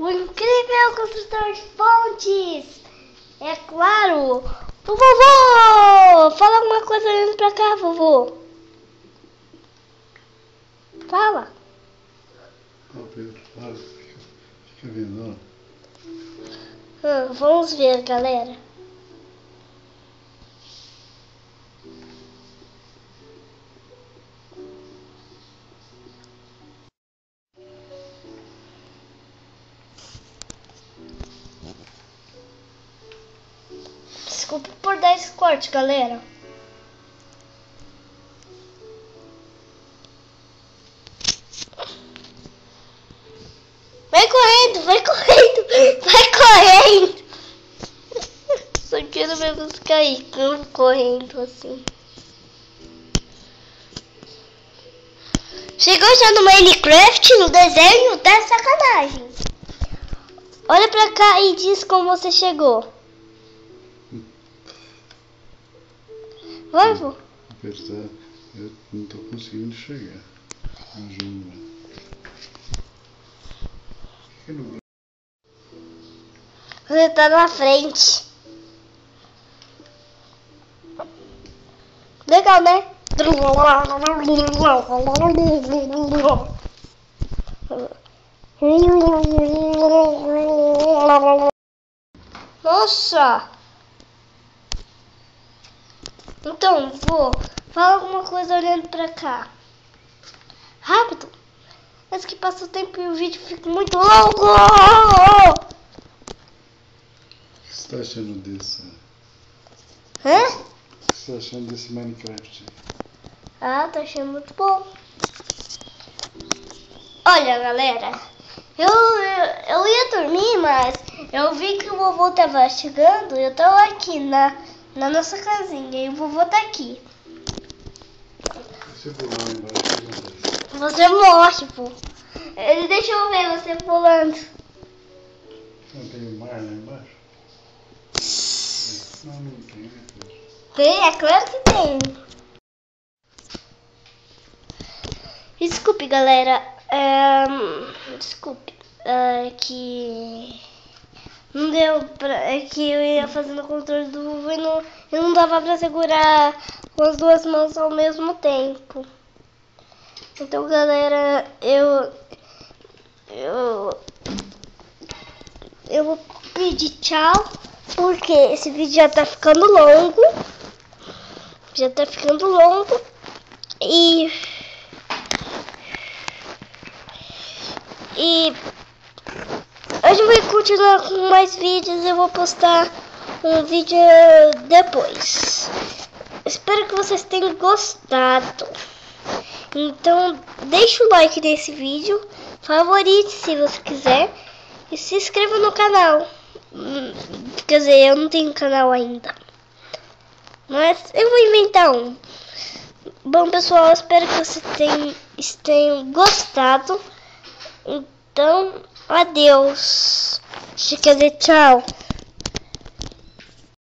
O incrível construtor de pontes. É claro. O vovô! Fala alguma coisa olhando pra cá, vovô. Fala. Ó, Pedro, fala. Fica vendo, ó. Vamos ver, galera. Desculpa por dar esse corte, galera. Vai correndo, vai correndo, vai correndo. Só quero ver você cair correndo assim. Chegou já no Minecraft, no desenho? Tá sacanagem. Olha pra cá e diz como você chegou. Vai, vô. Apertar, eu não tô conseguindo chegar. Ajuda. Que não... Você tá na frente. Legal, né? Nossa! Então, vô, fala alguma coisa olhando pra cá. Rápido! Mas que passa o tempo e o vídeo fica muito longo! O que você tá achando desse? Hã? O que você tá achando desse Minecraft? Ah, tô achando muito bom. Olha, galera, eu ia dormir, mas eu vi que o vovô tava chegando. Eu tô aqui na nossa casinha e o vovô tá aqui. Você pulou lá embaixo, Você morre, pô. Deixa eu ver você pulando. não tem mar lá embaixo? Não, não tem, né, Pedro? Tem, é claro que tem. Desculpe, galera. Desculpe. Que não deu pra. É que eu ia fazendo o controle do vovô e não dava pra segurar com as duas mãos ao mesmo tempo. Então, galera, eu vou pedir tchau, porque esse vídeo já tá ficando longo. E hoje eu vou continuar com mais vídeos. Eu vou postar um vídeo depois. Espero que vocês tenham gostado. Então deixa o like nesse vídeo, favorite se você quiser e se inscreva no canal. Quer dizer, eu não tenho canal ainda, mas eu vou inventar um. Bom, pessoal, espero que vocês tenham gostado. Então, adeus. Quer dizer, tchau.